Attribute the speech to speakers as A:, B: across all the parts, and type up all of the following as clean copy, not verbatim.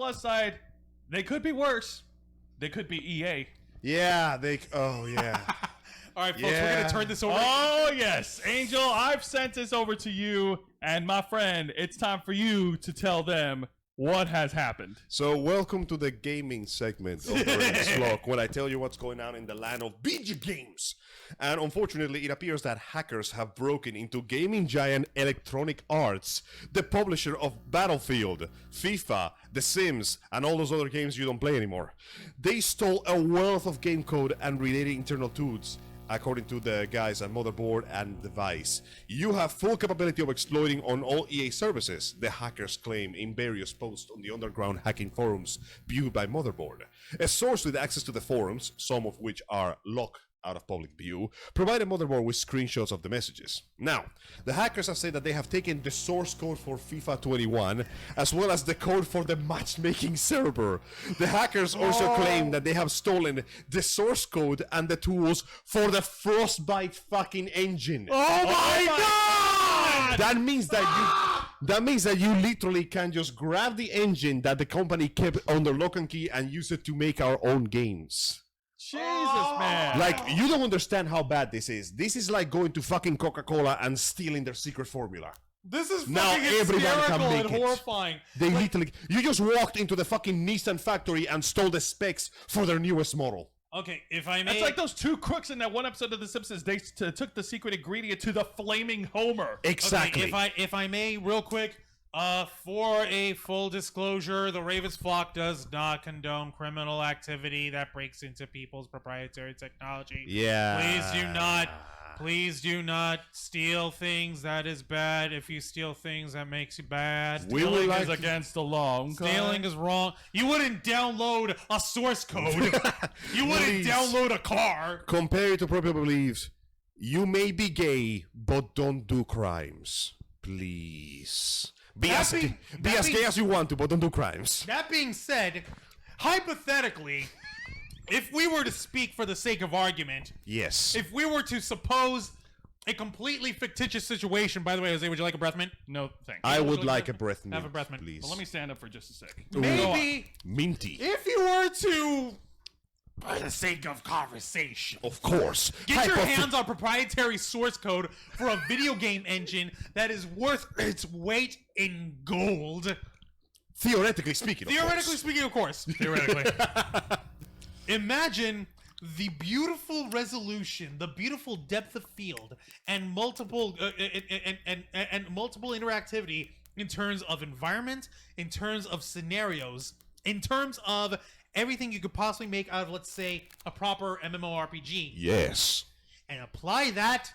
A: plus side, they could be worse. They could be EA.
B: Yeah, oh yeah.
C: All right, folks, we're going to turn this over.
A: Oh, yes. Angel, I've sent this over to you. And my friend, it's time for you to tell them what has happened.
B: So welcome to the gaming segment of the vlog, when I tell you what's going on in the land of video games. And unfortunately, it appears that hackers have broken into gaming giant Electronic Arts, the publisher of Battlefield, FIFA, The Sims, and all those other games you don't play anymore. They stole a wealth of game code and related internal tools, according to the guys at Motherboard and Device. You have full capability of exploiting on all EA services, the hackers claim in various posts on the underground hacking forums viewed by Motherboard. A source with access to the forums, some of which are locked out of public view, provided Motherboard with screenshots of the messages. Now, the hackers have said that they have taken the source code for FIFA 21, as well as the code for the matchmaking server. The hackers also claim that they have stolen the source code and the tools for the Frostbite fucking engine.
C: Oh my god!
B: That means that you literally can just grab the engine that the company kept under lock and key and use it to make our own games.
A: Jesus, man.
B: Like, you don't understand how bad this is. This is like going to fucking Coca-Cola and stealing their secret formula.
C: This is
B: Now
C: fucking
B: everybody can
C: hysterical
B: make
C: and
B: it.
C: horrifying.
B: They literally... You just walked into the fucking Nissan factory and stole the specs for their newest model.
C: Okay, if I may...
A: It's like those two crooks in that one episode of The Simpsons. They took the secret ingredient to the flaming Homer.
B: Exactly.
C: Okay, if I may, real quick, for a full disclosure, the Ravens flock does not condone criminal activity that breaks into people's proprietary technology.
B: Yeah.
C: Please do not steal things. That is bad. If you steal things, that makes you bad.
A: Stealing is against the law.
C: Stealing is wrong. You wouldn't download a source code. You wouldn't download a car.
B: Compare it to proper beliefs. You may be gay, but don't do crimes. Please. Be as gay as you want to, but don't do crimes.
C: That being said, hypothetically, if we were to speak for the sake of argument,
B: Yes.
C: if we were to suppose a completely fictitious situation, by the way, Jose, would you like a breath mint?
A: No, thanks.
B: I would like a breath mint,
C: Have a breath mint.
B: please.
A: Well, let me stand up for just a sec.
C: Maybe
B: Minty.
C: if you were to, for the sake of conversation,
B: Of course.
C: get your hands on proprietary source code for a video game engine that is worth its weight in gold.
B: Theoretically speaking,
C: Theoretically speaking, of course.
A: Theoretically.
C: Imagine the beautiful resolution, the beautiful depth of field, and multiple and multiple interactivity in terms of environment, in terms of scenarios, in terms of everything you could possibly make out of, let's say, a proper MMORPG,
B: Yes.
C: and apply that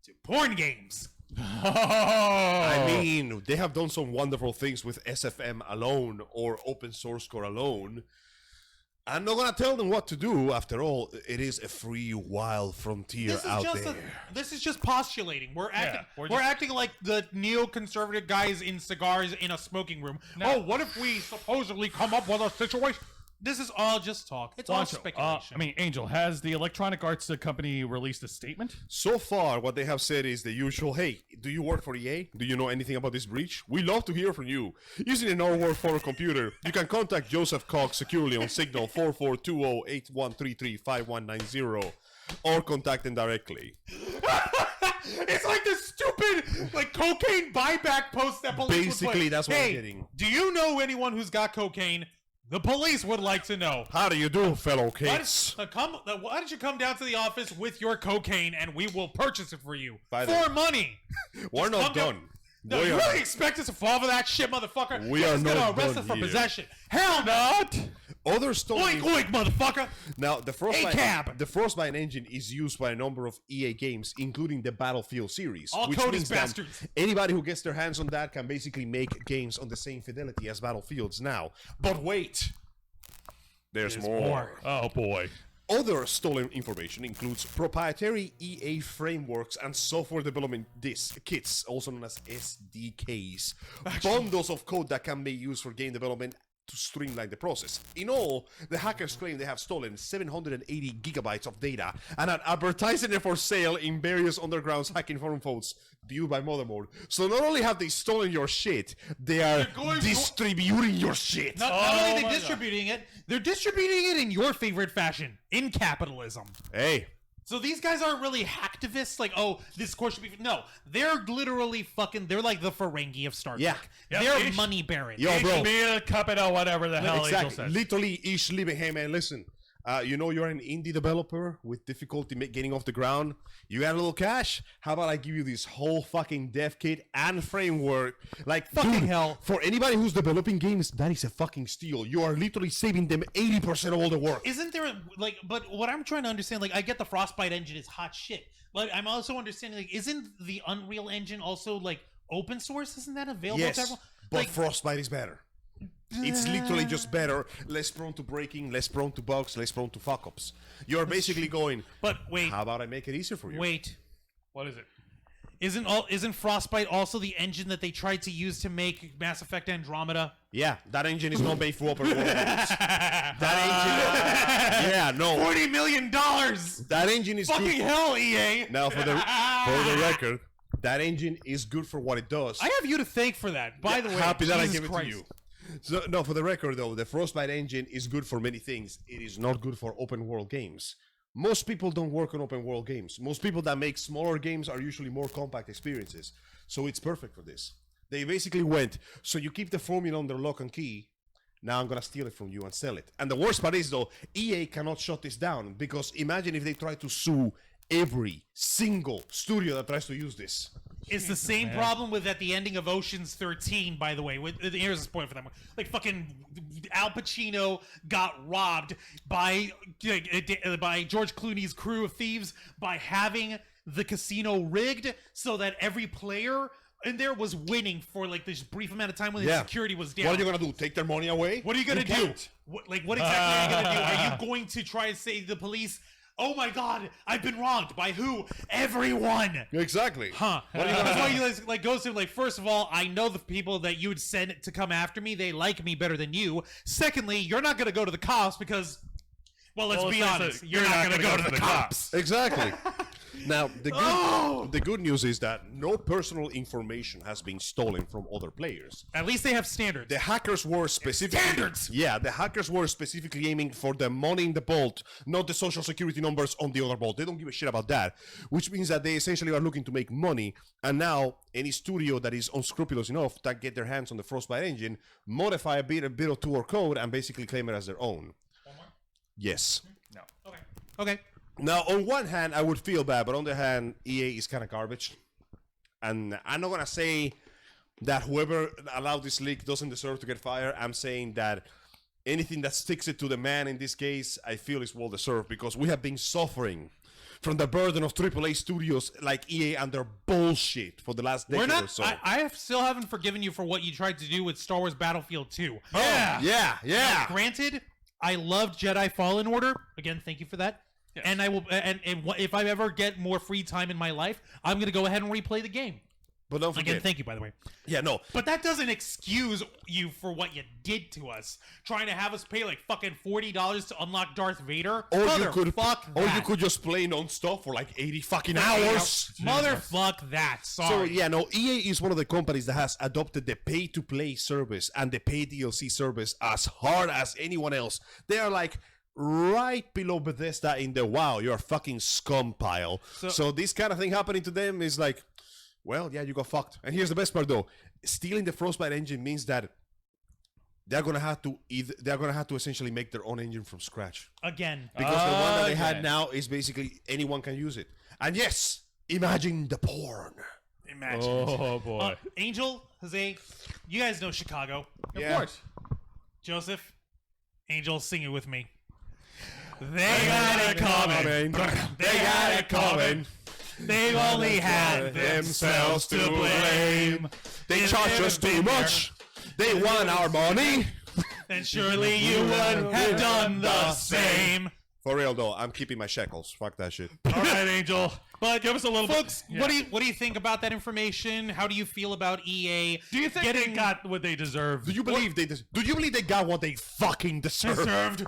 C: to porn games.
B: I mean, they have done some wonderful things with SFM alone or open source core alone. I'm not gonna tell them what to do. After all, it is a free wild frontier out there.
C: This is just postulating. We're acting.
A: we're
C: We're acting like the neoconservative guys in cigars in a smoking room.
A: Now-
C: Oh, what if we supposedly come up with a situation? This is all just talk. It's all
A: Juancho,
C: speculation.
A: I mean, Angel, has the Electronic Arts company released a statement?
B: So far, what they have said is the usual, hey, do you work for EA? Do you know anything about this breach? We love to hear from you. Using an our phone or computer, you can contact Joseph Cox securely on Signal 4420-8133-5190 or contact him directly.
C: it's like this stupid, like, cocaine buyback post that police
B: Basically,
C: would put.
B: that's what I'm
C: Hey,
B: getting.
C: do you know anyone who's got cocaine? The police would like to know.
B: How do you do, fellow
C: Why
B: kids?
C: why don't you come down to the office with your cocaine and we will purchase it for you
B: By
C: for
B: the-
C: money?
B: We're
C: Just
B: not
C: come down-
B: done.
C: No,
B: We
C: you
B: are-
C: really expect us to fall for that shit, motherfucker?
B: We
C: We're
B: are
C: just gonna
B: not
C: arrest
B: done
C: us for
B: here.
C: possession. Hell not!
B: Other stories.
C: Oink, oink, motherfucker!
B: Now, the Frostbite,
C: cab.
B: the Frostbite engine is used by a number of EA games, including the Battlefield series.
C: All
B: which
C: Cody's
B: means that
C: bastards.
B: anybody who gets their hands on that can basically make games on the same fidelity as Battlefields now. But wait! There's more.
A: Oh, boy.
B: Other stolen information includes proprietary EA frameworks and software development kits, also known as SDKs. Bundles of code that can be used for game development to streamline the process. In all, the hackers claim they have stolen 780 gigabytes of data and are advertising it for sale in various underground hacking forum votes viewed by Motherboard. So not only have they stolen your shit, they are distributing your shit.
C: Not only are they distributing it, they're distributing it in your favorite fashion, in capitalism.
B: Hey.
C: So these guys aren't really hacktivists, like, oh, this course should be... No, they're literally fucking... They're like the Ferengi of Star Trek.
B: Yeah.
C: They're money barons.
B: Yo, bro.
A: Beer, cup it out, whatever the hell Angel says.
B: Literally, each living. Hey, man, listen. You know you're an indie developer with difficulty getting off the ground. You got a little cash? How about I give you this whole fucking dev kit and framework? Like,
C: fucking hell.
B: For anybody who's developing games, that is a fucking steal. You are literally saving them 80% of all the work.
C: Isn't there, like, but what I'm trying to understand, like, I get the Frostbite engine is hot shit. But I'm also understanding, like, isn't the Unreal Engine also, like, open source? Isn't that available to everyone?
B: But
C: Like,
B: Frostbite is better. It's literally just better, less prone to breaking, less prone to bugs, less prone to fuck-ups. You're basically going,
C: but wait.
B: How about I make it easier for you?
C: Wait.
A: What is it?
C: Isn't Frostbite also the engine that they tried to use to make Mass Effect Andromeda?
B: Yeah, that engine is not made for open world games. That engine... yeah, no.
C: $40 million!
B: That engine is
C: Fucking
B: good.
C: hell, EA!
B: Now, for the record, that engine is good for what it does.
C: I have you to thank for that, by the way.
B: Happy that
C: Jesus
B: I give it
C: Christ.
B: to you. So, no, for the record, though, the Frostbite engine is good for many things. It is not good for open world games. Most people don't work on open world games. Most people that make smaller games are usually more compact experiences. So it's perfect for this. They basically went, so you keep the formula under lock and key. Now I'm going to steal it from you and sell it. And the worst part is, though, EA cannot shut this down. Because imagine if they try to sue every single studio that tries to use this.
C: It's the same problem with at the ending of Ocean's 13, by the way. Here's a point for them. Like, fucking Al Pacino got robbed by George Clooney's crew of thieves by having the casino rigged so that every player in there was winning for, like, this brief amount of time when the security was down.
B: What are you going to do? Take their money away?
C: What are you going to do?
B: Can't.
C: What exactly are you going to do? Are you going to try and say to the police, oh my god, I've been wronged. By who? Everyone.
B: Exactly.
C: Huh. That's why you like goes to, like, first of all, I know the people that you would send to come after me. They like me better than you. Secondly, you're not going to go to the cops because, well, let's be honest, you're not going to go to the cops.
B: Exactly. Now, the good news is that no personal information has been stolen from other players.
C: At least they have standards.
B: The hackers were specifically...
C: Standards!
B: Yeah, the hackers were specifically aiming for the money in the vault, not the social security numbers on the other vault. They don't give a shit about that, which means that they essentially are looking to make money, and now any studio that is unscrupulous enough to get their hands on the Frostbite engine, modify a bit of tool code, and basically claim it as their own.
C: One more?
B: Yes.
C: No. Okay.
B: Now, on one hand, I would feel bad, but on the other hand, EA is kind of garbage. And I'm not going to say that whoever allowed this leak doesn't deserve to get fired. I'm saying that anything that sticks it to the man in this case, I feel is well-deserved, because we have been suffering from the burden of AAA studios like EA and their bullshit for the last decade or so.
C: I still haven't forgiven you for what you tried to do with Star Wars Battlefield 2.
B: Yeah.
C: Now, granted, I loved Jedi Fallen Order. Again, thank you for that. Yes. And I will, and if I ever get more free time in my life, I'm going to go ahead and replay the game.
B: But don't forget.
C: Again, thank you, by the way.
B: Yeah, no.
C: But that doesn't excuse you for what you did to us. Trying to have us pay like fucking $40 to unlock Darth Vader.
B: Or you could just play non-stop for like 80 fucking hours.
C: Motherfuck that. Sorry.
B: So yeah, no, EA is one of the companies that has adopted the pay-to-play service and the pay DLC service as hard as anyone else. They are like right below Bethesda in the wow, you're a fucking scum pile. So this kind of thing happening to them is like, well, yeah, you got fucked. And here's the best part, though: stealing the Frostbite engine means that they're gonna have to essentially make their own engine from scratch
C: again,
B: because the one that they had now is basically anyone can use it. And yes, imagine the porn.
C: Imagine.
A: Oh boy,
C: Angel, Jose, you guys know Chicago,
A: of course.
C: Joseph, Angel, sing it with me. They got it coming. They got it coming. They've only had themselves to blame.
B: They charge us too much. They want our money.
C: Then surely you would have done the same.
B: For real though, I'm keeping my shekels. Fuck that shit.
A: All right, Angel.
C: But
A: Give us a little
C: folks,
A: bit.
C: what do you think about that information? How do you feel about EA?
A: Do you think they got what they deserve?
B: Do you believe they got what they fucking deserved?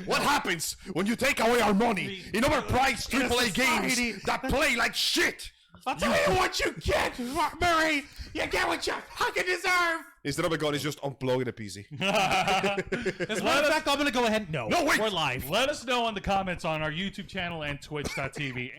B: What happens when you take away our money in overpriced AAA games that play like shit?
C: I'll tell you what you get, Murray. You get what you fucking deserve.
B: Instead of a gun, it's just unplugging a PC.
C: As a matter of fact, I'm gonna go ahead. No,
B: wait.
C: we're live.
A: Let us know in the comments on our YouTube channel and Twitch.tv.